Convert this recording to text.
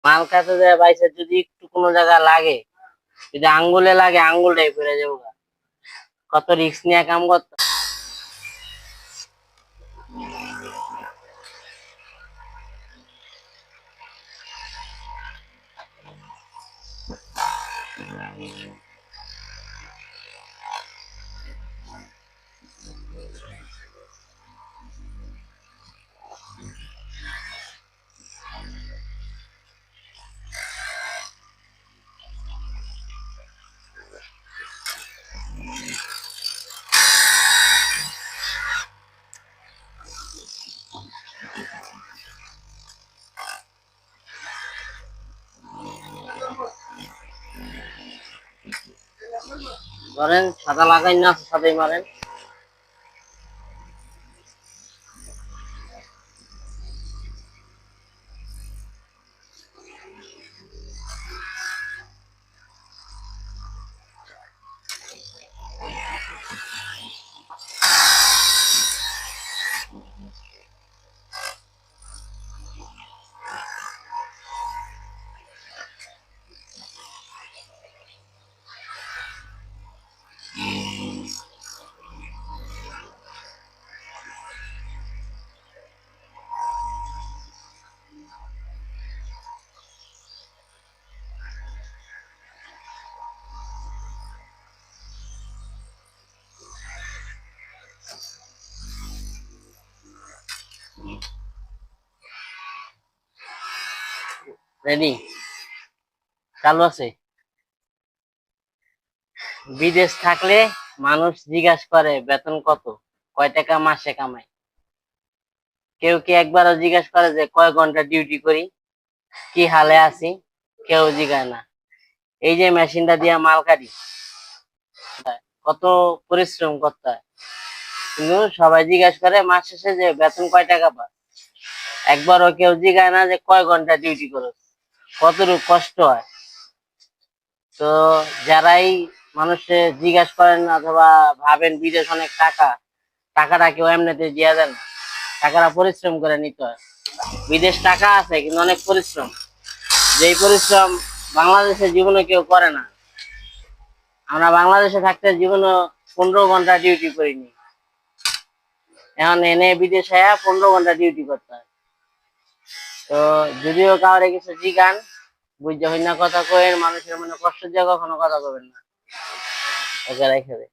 মাল খাতে যায় বাইসে যদি একটু কোনো জায়গা লাগে, যদি আঙ্গুলে লাগে আঙ্গুলটাই পড়ে যাবো। কত রিস্ক নিয়ে কাম করতে। ধরেন সাদা লাগাই না, সাদাই মারেন। রেডি, চালু আছে। বিদেশ থাকলে মানুষ জিজ্ঞাসা করে বেতন কত, কয় টাকা মাসে কামাই। কেউ কি একবারও জিজ্ঞাসা করে যে কয় ঘন্টা ডিউটি করি, কি হালে আছি? কেউ জিজ্ঞাসা না। এই যে মেশিনটা দিয়া মাল কাটি, কত পরিশ্রম করতে হয়, কিন্তু সবাই জিজ্ঞাসা করে মাস শেষে যে বেতন কয় টাকা পায়। একবারও কেউ জিজ্ঞাসা না যে কয় ঘন্টা ডিউটি করো, কতটুকু কষ্ট হয়। তো যারাই মানুষে জিজ্ঞাসা করেন অথবা ভাবেন বিদেশ অনেক টাকা, টাকাটা কেউ এমনিতে দিয়ে দেন না, টাকাটা পরিশ্রম করে নিতে হয়। বিদেশ টাকা আছে কিন্তু অনেক পরিশ্রম, যেই পরিশ্রম বাংলাদেশের জীবনে কেউ করে না। আমরা বাংলাদেশে থাকতে জীবনে 15 ঘন্টা ডিউটি করিনি, এখন এনে বিদেশে 15 ঘন্টা ডিউটি করতে হয়। তো যদিও কাউরে কিছু জিগান, বুঝতে হয় না কথা কয়েন, মানুষের মনে কষ্ট দিয়ে কখনো কথা কবেন না। ওকে রেখে দে।